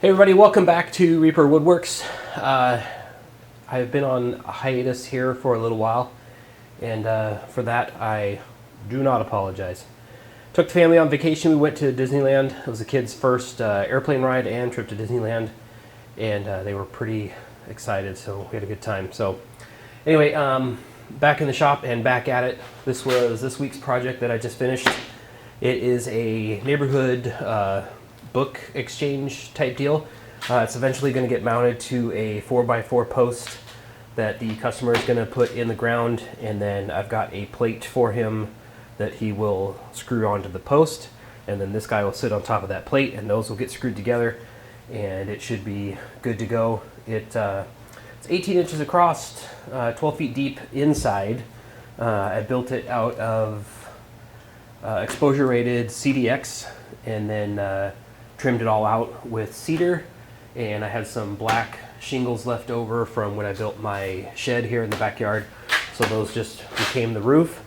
Hey everybody, welcome back to Reaper Woodworks. I've been on a hiatus here for a little while, and for that I do not apologize. Took the family on vacation. We went to Disneyland. It was the kids' first airplane ride and trip to Disneyland, and they were pretty excited, so we had a good time. So anyway, back in the shop and back at it. This was this week's project that I just finished. It is a neighborhood book exchange type deal. It's eventually going to get mounted to a 4x4 post that the customer is going to put in the ground, and then I've got a plate for him that he will screw onto the post, and then this guy will sit on top of that plate, and those will get screwed together, and it should be good to go. It's 18 inches across, 12 feet deep inside. I built it out of exposure rated CDX, and then trimmed it all out with cedar, and I had some black shingles left over from when I built my shed here in the backyard, so those just became the roof.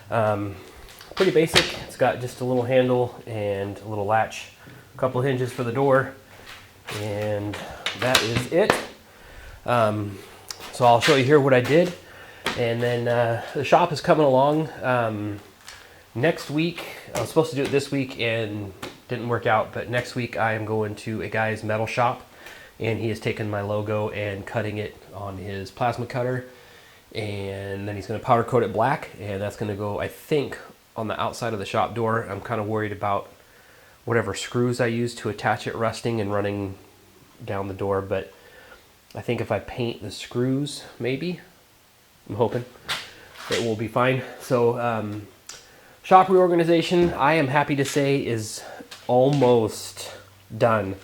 Pretty basic. It's got just a little handle and a little latch, a couple hinges for the door, and that is it. So I'll show you here what I did, and then the shop is coming along. Next week, I was supposed to do it this week and didn't work out, but next week I am going to a guy's metal shop, and he has taken my logo and cutting it on his plasma cutter, and then he's going to powder coat it black, and that's going to go, I think, on the outside of the shop door. I'm kind of worried about whatever screws I use to attach it rusting and running down the door, but I think if I paint the screws, maybe, I'm hoping it will be fine. So shop reorganization, I am happy to say, is almost done.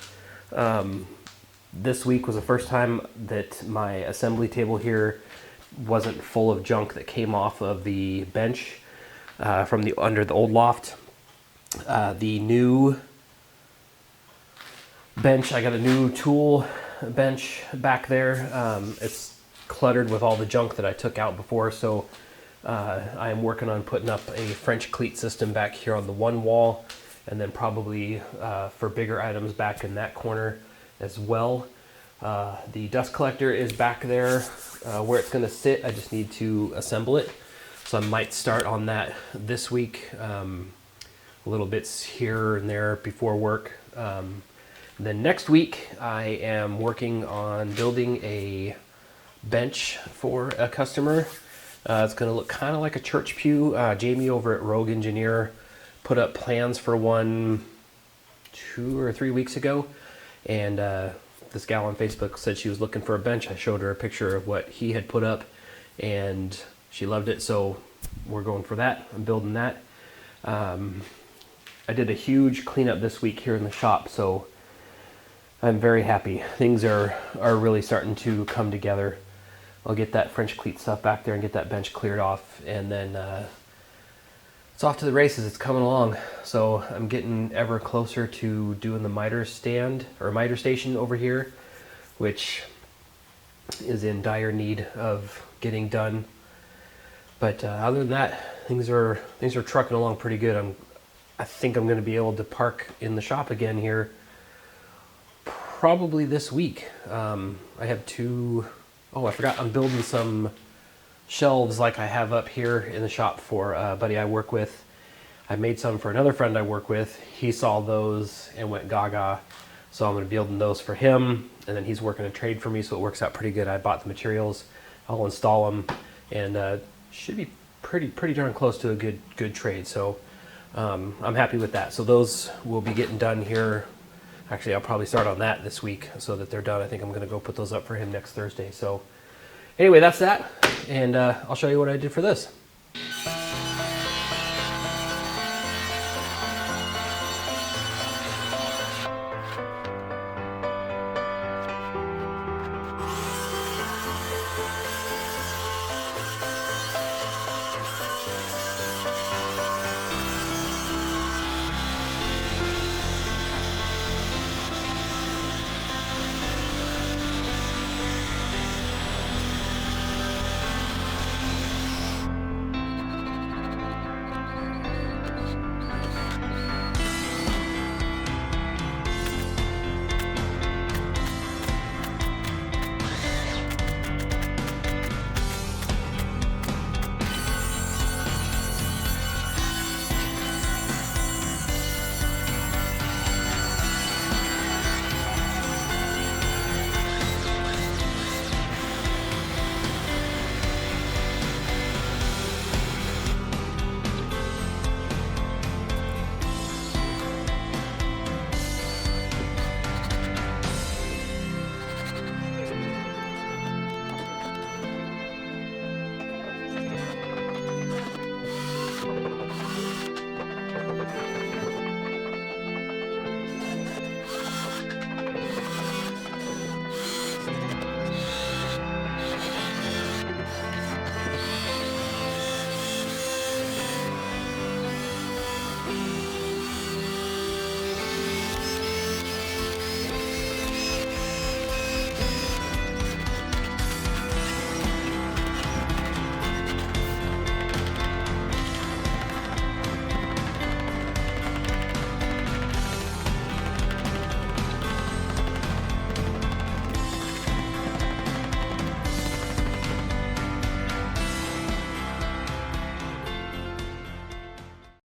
This week was the first time that my assembly table here wasn't full of junk that came off of the bench from under the old loft. The new bench, I got a new tool bench back there. It's cluttered with all the junk that I took out before, so I am working on putting up a French cleat system back here on the one wall, and then probably for bigger items back in that corner as well. The dust collector is back there where it's going to sit. I just need to assemble it, so I might start on that this week. Little bits here and there before work. Then next week I am working on building a bench for a customer. It's going to look kind of like a church pew. Jamie over at Rogue Engineer put up plans for one 2 or 3 weeks ago, and this gal on Facebook said she was looking for a bench. I showed her a picture of what he had put up, and she loved it, so we're going for that. I'm building that. I did a huge cleanup this week here in the shop, so I'm very happy. Things are really starting to come together. I'll get that French cleat stuff back there and get that bench cleared off, and then it's off to the races. It's coming along. So I'm getting ever closer to doing the miter stand or miter station over here, which is in dire need of getting done. But other than that, things are trucking along pretty good. I think I'm going to be able to park in the shop again here probably this week. I have I forgot, I'm building some shelves like I have up here in the shop for a buddy I work with. I made some for another friend I work with. He saw those and went gaga, so I'm going to be building those for him, and then he's working a trade for me, so it works out pretty good. I bought the materials, I'll install them, and should be pretty darn close to a good trade. So I'm happy with that. So those will be getting done here. Actually, I'll probably start on that this week so that they're done. I think I'm going to go put those up for him next Thursday. So anyway, that's that, and I'll show you what I did for this.